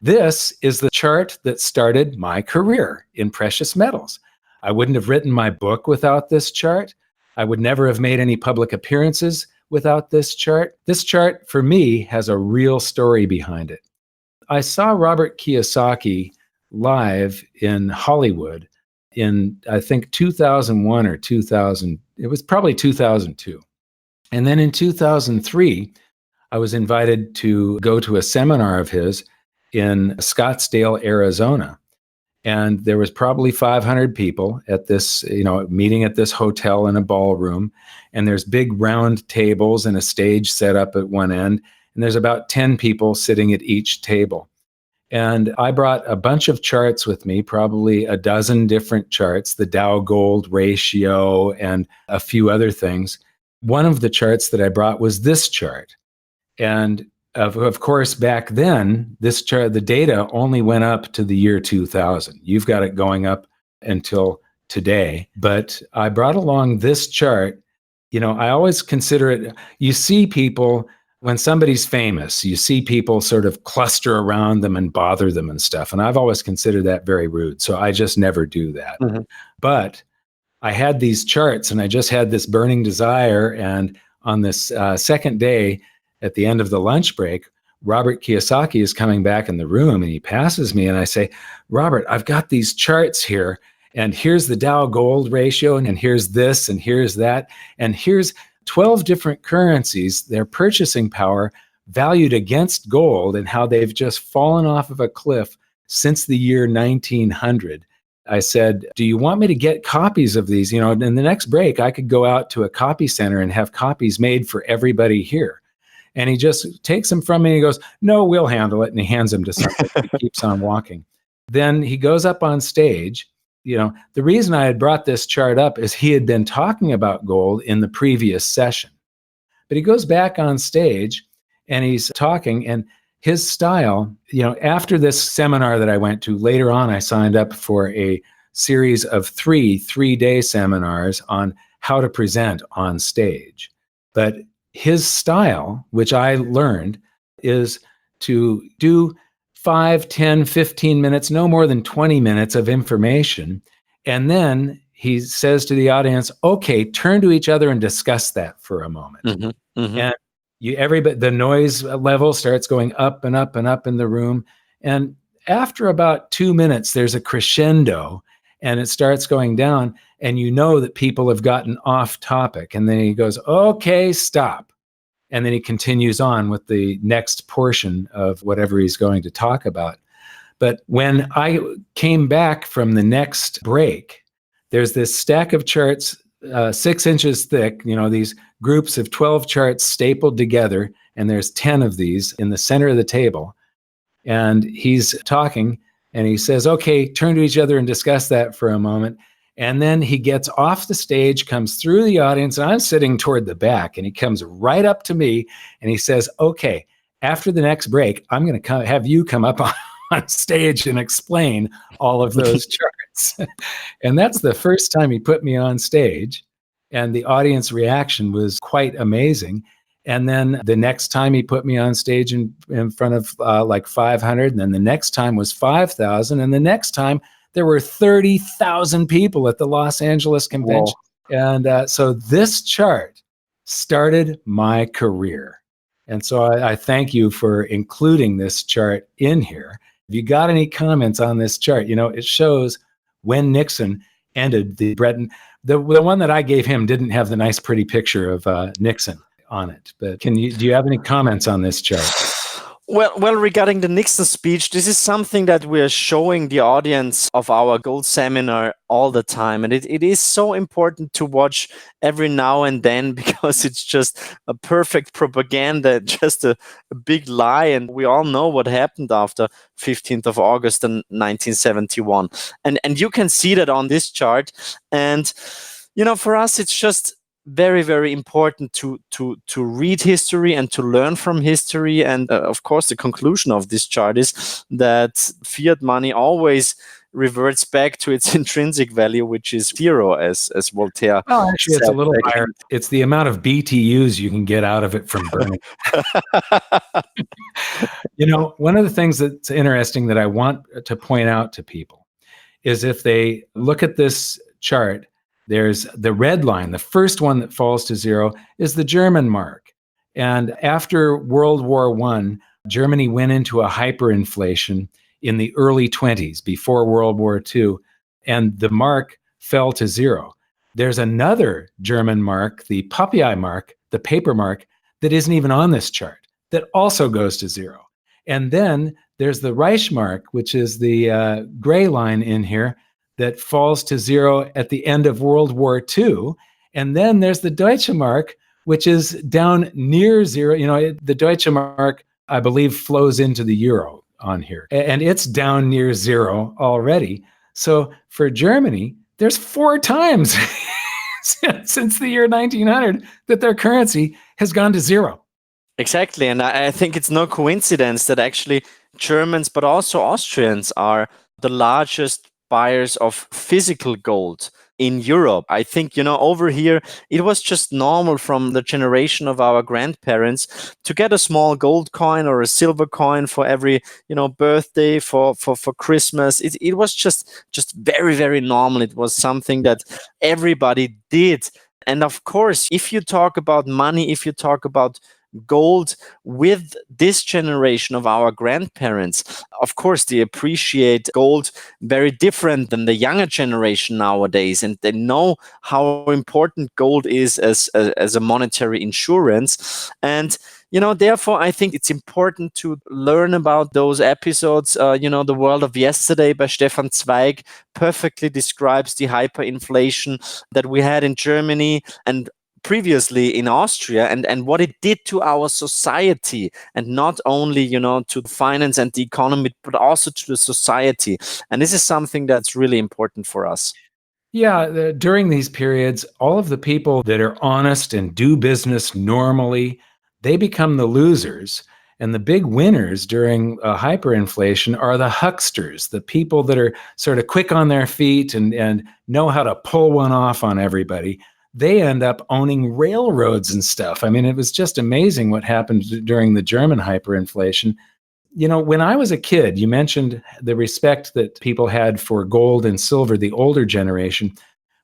This is the chart that started my career in precious metals. I wouldn't have written my book without this chart. I would never have made any public appearances without this chart. This chart, for me, has a real story behind it. I saw Robert Kiyosaki live in Hollywood in, I think, 2001 or 2000. It was probably 2002. And then in 2003, I was invited to go to a seminar of his in Scottsdale, Arizona. And there was probably 500 people at this, meeting at this hotel in a ballroom. And there's big round tables and a stage set up at one end. And there's about 10 people sitting at each table. And I brought a bunch of charts with me, probably a dozen different charts, the Dow Gold ratio and a few other things. One of the charts that I brought was this chart. And of course, back then, this chart, the data only went up to the year 2000. You've got it going up until today. But I brought along this chart. I always consider it, you see people, when somebody's famous, you see people sort of cluster around them and bother them and stuff. And I've always considered that very rude. So I just never do that. Mm-hmm. But I had these charts and I just had this burning desire. And on this second day, at the end of the lunch break, Robert Kiyosaki is coming back in the room and he passes me and I say, Robert, I've got these charts here and here's the Dow Gold ratio and here's this and here's that. And here's 12 different currencies, their purchasing power valued against gold and how they've just fallen off of a cliff since the year 1900. I said, do you want me to get copies of these? In the next break, I could go out to a copy center and have copies made for everybody here. And he just takes them from me and he goes, no, we'll handle it. And he hands them to somebody. He keeps on walking. Then he goes up on stage. The reason I had brought this chart up is he had been talking about gold in the previous session. But he goes back on stage and he's talking, and his style, after this seminar that I went to, later on I signed up for a series of three-day seminars on how to present on stage. But his style, which I learned, is to do 5, 10, 15 minutes, no more than 20 minutes of information. And then he says to the audience, okay, turn to each other and discuss that for a moment. Mm-hmm, mm-hmm. And the noise level starts going up and up and up in the room. And after about 2 minutes, there's a crescendo and it starts going down, and that people have gotten off topic. And then he goes, okay, stop. And then he continues on with the next portion of whatever he's going to talk about. But when I came back from the next break, there's this stack of charts, 6 inches thick, these groups of 12 charts stapled together, and there's 10 of these in the center of the table. And he's talking, and he says, okay, turn to each other and discuss that for a moment. And then he gets off the stage, comes through the audience, and I'm sitting toward the back, and he comes right up to me, and he says, okay, after the next break, I'm going to have you come up on stage and explain all of those charts. And that's the first time he put me on stage, and the audience reaction was quite amazing. And then the next time he put me on stage in front of like 500, and then the next time was 5,000, and the next time there were 30,000 people at the Los Angeles convention. Whoa. And so this chart started my career. And so I thank you for including this chart in here. If you got any comments on this chart, it shows when Nixon ended the Bretton. The one that I gave him didn't have the nice, pretty picture of Nixon on it. But do you have any comments on this chart? Well, regarding the Nixon speech, this is something that we're showing the audience of our gold seminar all the time. And it is so important to watch every now and then, because it's just a perfect propaganda, just a big lie. And we all know what happened after 15th of August in 1971. And you can see that on this chart. And, for us, it's just very, very important to read history and to learn from history. And of course, the conclusion of this chart is that fiat money always reverts back to its intrinsic value, which is zero, as Voltaire. Well, actually, it's a little higher. It's the amount of BTUs you can get out of it from burning. One of the things that's interesting that I want to point out to people is if they look at this chart, there's the red line. The first one that falls to zero is the German mark. And after World War I, Germany went into a hyperinflation in the early 20s, before World War II, and the mark fell to zero. There's another German mark, the Papier mark, the paper mark, that isn't even on this chart, that also goes to zero. And then there's the Reichsmark, which is the gray line in here, that falls to zero at the end of World War II. And then there's the Deutsche Mark, which is down near zero. The Deutsche Mark, I believe, flows into the euro on here, and it's down near zero already. So for Germany, there's 4 times since the year 1900 that their currency has gone to zero. Exactly. And I think it's no coincidence that actually Germans, but also Austrians, are the largest buyers of physical gold in Europe. I think, over here, it was just normal from the generation of our grandparents to get a small gold coin or a silver coin for every, birthday, for Christmas. It was just very, very normal. It was something that everybody did. And of course, if you talk about money, if you talk about gold with this generation of our grandparents, of course, they appreciate gold very different than the younger generation nowadays, and they know how important gold is as a monetary insurance. And therefore, I think it's important to learn about those episodes. The World of Yesterday by Stefan Zweig perfectly describes the hyperinflation that we had in Germany and previously in Austria, and what it did to our society, and not only to finance and the economy, but also to the society. And this is something that's really important for us. Yeah, during these periods, all of the people that are honest and do business normally, they become the losers. And the big winners during hyperinflation are the hucksters, the people that are sort of quick on their feet and know how to pull one off on everybody. They end up owning railroads and stuff. I mean, it was just amazing what happened during the German hyperinflation. When I was a kid, you mentioned the respect that people had for gold and silver, the older generation.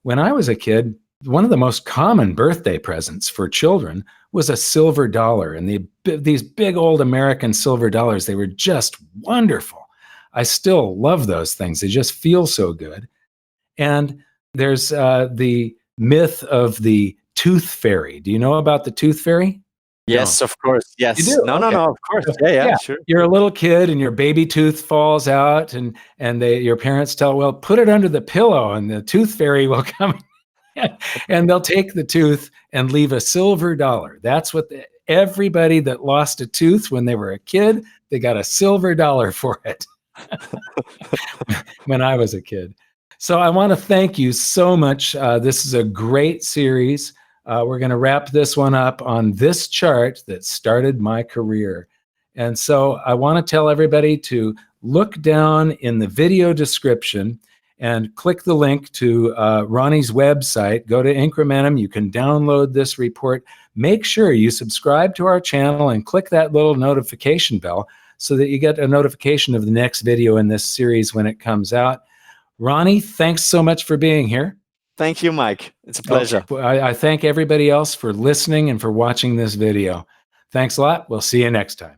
When I was a kid, one of the most common birthday presents for children was a silver dollar. And these big old American silver dollars, they were just wonderful. I still love those things. They just feel so good. And there's the myth of the tooth fairy. Do you know about the tooth fairy? Yes, of course. Yes. You do? No, Okay. no, of course. Yeah, sure. You're a little kid and your baby tooth falls out, and your parents tell, well, put it under the pillow and the tooth fairy will come and they'll take the tooth and leave a silver dollar. That's what everybody that lost a tooth when they were a kid, they got a silver dollar for it when I was a kid. So I want to thank you so much. This is a great series. We're going to wrap this one up on this chart that started my career. And so I want to tell everybody to look down in the video description and click the link to Ronnie's website. Go to Incrementum. You can download this report. Make sure you subscribe to our channel and click that little notification bell so that you get a notification of the next video in this series when it comes out. Ronnie, thanks so much for being here. Thank you, Mike. It's a pleasure. Okay. I thank everybody else for listening and for watching this video. Thanks a lot. We'll see you next time.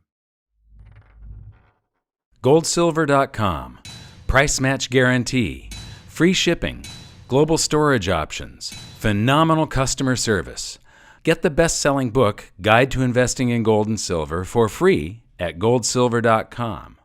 GoldSilver.com. Price match guarantee. Free shipping. Global storage options. Phenomenal customer service. Get the best-selling book, Guide to Investing in Gold and Silver, for free at GoldSilver.com.